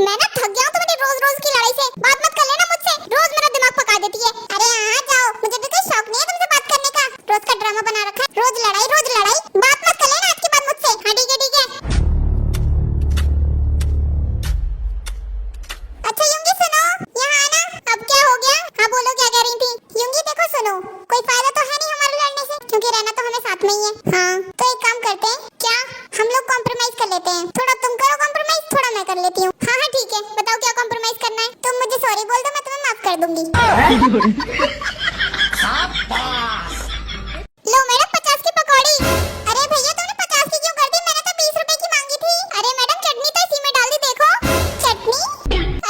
मैं ना थक गया हूँ तुम्हारी रोज रोज की लड़ाई से। बात मत कर लेना मुझसे, रोज मेरा दिमाग पका देती है। अरे हाँ जाओ, मुझे भी कोई शौक नहीं है तुमसे बात करने का। रोज का ड्रामा बना रखा है, रोज लड़ाई रोज लड़ाई। बात मत कर लेना आज के बाद मुझसे। हाँ ठीक है ठीक है। अच्छा यूंगी सुनो, यहाँ आना। अब क्या हो गया? हाँ बोलो क्या कह रही थी? यूंगी देखो सुनो, कोई फायदा तो है नहीं हमारे लड़ने से, क्योंकि रहना तो हमें साथ में ही है। हाँ तो एक काम करते हैं, क्या हम लोग कॉम्प्रोमाइज कर लेते हैं? थोड़ा तुम करो कॉम्प्रोमाइज, थोड़ा मैं कर लेती हूँ। हाँ हाँ ठीक है, बताओ क्या कॉम्प्रोमाइज करना है? तुम मुझे सॉरी बोल दो, मैं तुम्हें माफ कर दूंगी। लो मैडम 50 की पकौड़ी। अरे भैया तुमने 50 की क्यों कर दी? मैंने तो 20 रुपए की मांगी थी। अरे मैडम चटनी तो इसी में डाल दी, देखो चटनी।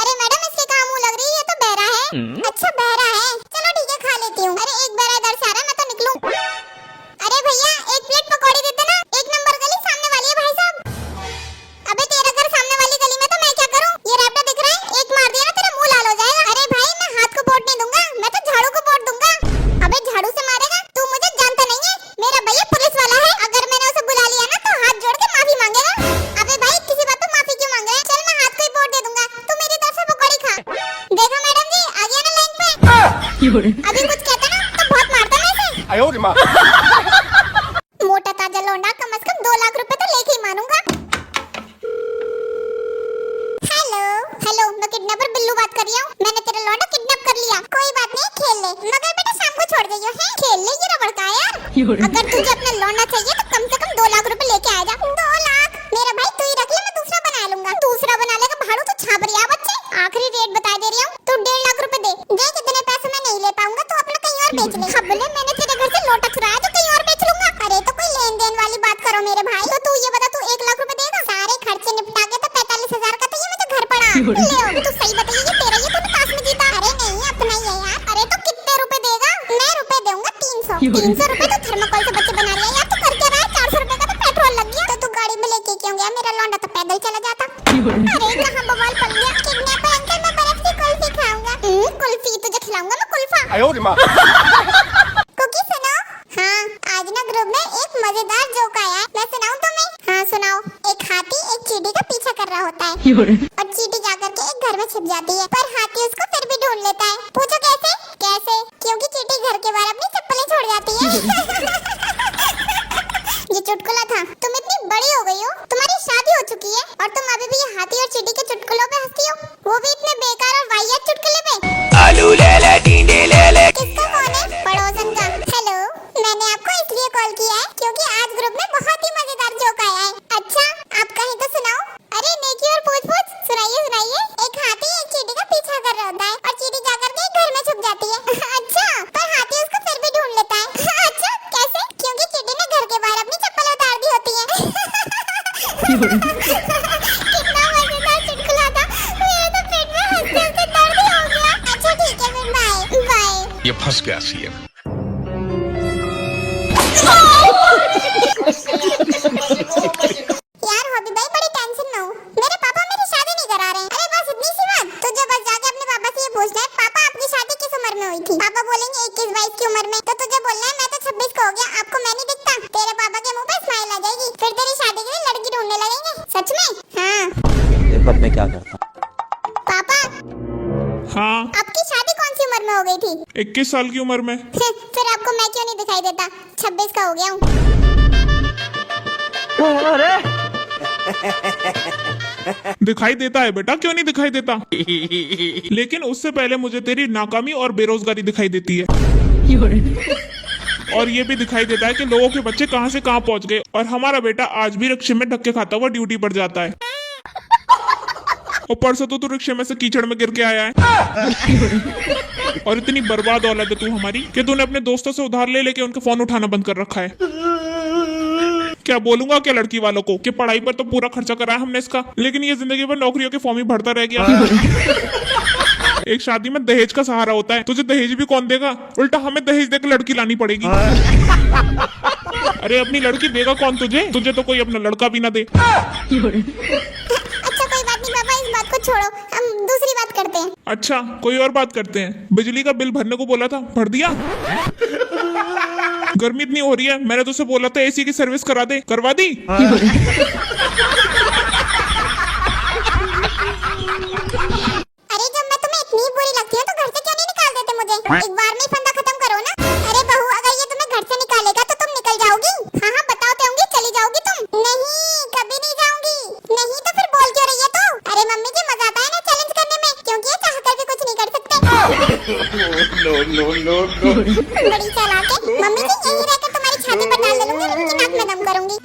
अरे मैडम इससे कहाँ मुँह लग रही है, ये तो बहरा है। अच्छा बहरा है, चलो ठीक है खा लेती हूँ। अरे एक बहरा इधर से आ रहा है, मैं तो निकलूं। अरे भैया एक प्लेट पकौड़ी दे देना, 1 नंबर गली सामने वाली है भाई साहब। अबे तेरा घर सामने वाली गली में, तो मैं क्या करूं? ये रैपटा दिख रहा है, एक मार दिया ना तेरा मुंह लाल हो जाएगा। अरे भाई मैं हाथ को वोट नहीं दूंगा, मैं तो झाड़ू को वोट दूंगा। अबे झाड़ू से मारेगा? तू मुझे जानता नहीं है, मेरा भैया पुलिस वाला है। अगर मैंने उसे बुला लिया ना तो हाथ जोड़ के माफी मांगेगा। अबे भाई किसी बात पे माफी क्यों मांग रहे हैं? चल मैं हाथ को ही वोट दे दूंगा, तू मेरी तरफ से पकौड़ी खा। देखा मैडम जी आ गया ना लाइन पे। अभी कुछ कहता ना तो बहुत मारता मैं इसे। मोटा ताजा लौंडा, कम से कम 2 लाख रुपए तो लेके ही मानूंगा। हेलो हेलो, मैं किडनैपर बिल्लू बात कर रही हूँ। मैंने तेरा लौंडा किडनैप कर लिया। कोई बात नहीं खेल ले, मगर बेटा शाम को छोड़ देइयो है। खेल ले ये रबड़ का यार। अगर तुझे अपना लौंडा चाहिए तो कम से कम 2 लाख रुपए लेके आ जा। 2 लाख मेरा भाई तू ही रख ले, मैं दूसरा बना लूंगा। दूसरा बना लेगा भाड़ू तो छाप रही है बच्चे। आखिरी रेट बता दे रही हूँ, तू 1.5 लाख रुपए दे। देख इतने पैसे मैं नहीं ले पाऊंगा, तो अपना कहीं और बेच ले। खबले मैंने तेरे घर से लोटा चुराया तो कहीं और बेच लूंगा। अरे तो कोई लेन देन वाली बात करो मेरे भाई। तो तू ये बता, तू 1 लाख रुपए देगा? सारे खर्चे निपटा के तो 45,000 का तो ये मुझे घर पड़ा। ले आओ तू सही बताइए, ये तेरा, ये तूने पास में जीता? अरे नहीं अपना ही है यार। अरे तो कितने रुपए देगा? मैं रुपए दूंगा 300। 300 रुपए तो थर्माकोल से बच्चे बना रही है यार। तू कर क्या रहा है? 400 रुपए का तो पेट्रोल लग गया। तो तू गाड़ी में लेके क्यों गया? मेरा लौंडा तो पैदल चला जाता। अरे कहाँ बवाल पड़ गया। किडनैपर अंकल मैं बर्फ की कुल्फी खाऊंगा। कुल्फी तुझे खिलाऊंगा मैं कुल्फा। कुकी सुनो। हाँ आज ना ग्रुप में एक मजेदार जोक आया है, मैं सुनाऊं तुम्हें? हाँ सुनाओ। एक हाथी एक चींटी का पीछा कर रहा होता है और चींटी जाकर के एक घर में छिप जाती है, पर हाथी उसको फिर भी ढूंढ लेता है। पूछो कैसे? कैसे? क्योंकि चींटी घर के बाहर अपनी चप्पलें छोड़ जाती है। ये चुटकुला था। तुम इतनी बड़ी हो गई हो, तुम्हारी शादी हो चुकी है और तुम अभी भी ये हाथी और चींटी के चुटकुलों पे हंसती हो, वो भी इतने बेकार और वाहियात चुटकुले पे। आलू ले ले टींडे ले ले। किसका फोन है? पड़ोसन का। हेलो मैंने आपको इसलिए कॉल किया है क्योंकि आज ग्रुप में बहुत ही मजेदार जोक आया है। अच्छा आप कहीं तो सुनाओ। अरे नेकी और पूछ पूछ, सुनाइए सुनाइए। एक हाथी एक चींटी का पीछा कर रहा होता है और चींटी जाकर के घर में छुप जाती है। अच्छा पर हाथी उसको फिर भी ढूंढ लेता है। अच्छा कैसे? क्योंकि चींटी ने घर के बाहर अपनी चप्पल उतार दी होती है। कितना मजेदार चुटकुला था, मेरे तो पेट में हंसते हंसते दर्द ही हो गया। अच्छा ठीक है फिर बाय बाय। ये फंस गया सीएम। यार हॉबी भाई बड़ी टेंशन में हूँ, मेरे पापा मेरी शादी नहीं करा रहे हैं। अरे बस इतनी सी बात। तुझे बस जाके अपने पापा से ये पूछना है, पापा आपकी शादी किस उम्र में हुई थी? पापा बोलेंगे 21-22 की उम्र में। तो तुझे बोलना है मैं तो 26 का हो गया, आपको मैं नहीं दिखता। तेरे पापा के मुंह पे स्माइल आ जाएगी, फिर तेरी शादी के लिए लड़की ढूंढने लगेंगे। सच में? हाँ पर मैं क्या करता? पापा हाँ आपकी शादी कौन सी उम्र में हो गई थी? 21 साल की उम्र में। फिर आपको मैं क्यों नहीं दिखाई देता? 26 का हो गया हूँ। दिखाई देता है बेटा, क्यों नहीं दिखाई देता? लेकिन उससे पहले मुझे तेरी नाकामी और बेरोजगारी दिखाई देती है। और ये भी दिखाई देता है कि लोगों के बच्चे कहां से कहां पहुंच गए, और हमारा बेटा आज भी रिक्शे में धक्के खाता हुआ ड्यूटी पर जाता है। और परसों तो तू रिक्शे में से कीचड़ में गिर के आया है। और इतनी बर्बाद औलाद है तू हमारी कि तूने अपने दोस्तों से उधार ले लेके उनका फोन उठाना बंद कर रखा है। क्या बोलूंगा क्या लड़की वालों को कि पढ़ाई पर तो पूरा खर्चा कराया हमने इसका, लेकिन ये जिंदगी भर नौकरियों के फॉर्म ही भरता रह गया। एक शादी में दहेज का सहारा होता है, तुझे दहेज भी कौन देगा? उल्टा हमें दहेज देकर लड़की लानी पड़ेगी। अरे अपनी लड़की देगा कौन तुझे? तुझे तो कोई अपना लड़का भी ना दे। अच्छा कोई बात नहीं पापा, इस बात को छोड़ो, हम दूसरी बात करते हैं। अच्छा कोई और बात करते हैं। बिजली का बिल भरने को बोला था, भर दिया? गर्मी इतनी हो रही है, मैंने तो उसे बोला था एसी की सर्विस करा दे, करवा दी? एक बार में ही फंदा खत्म करो ना। अरे बहू, अगर ये तुम्हें घर से निकालेगा तो तुम निकल जाओगी? हाँ हाँ बताओ तो होंगी, चली जाओगी तुम? नहीं, कभी नहीं जाऊंगी। नहीं तो फिर बोल क्यों रही है तू? अरे मम्मी जी, मजा आता है ना चैलेंज करने में, क्योंकि ये चाह कर भी कुछ नहीं कर सकते। no. बड़ी चालाक है। मम्मी जी, यही रहकर तुम्हारी छाती पर डाल दूंगी और उनकी नाक में दम करूंगी।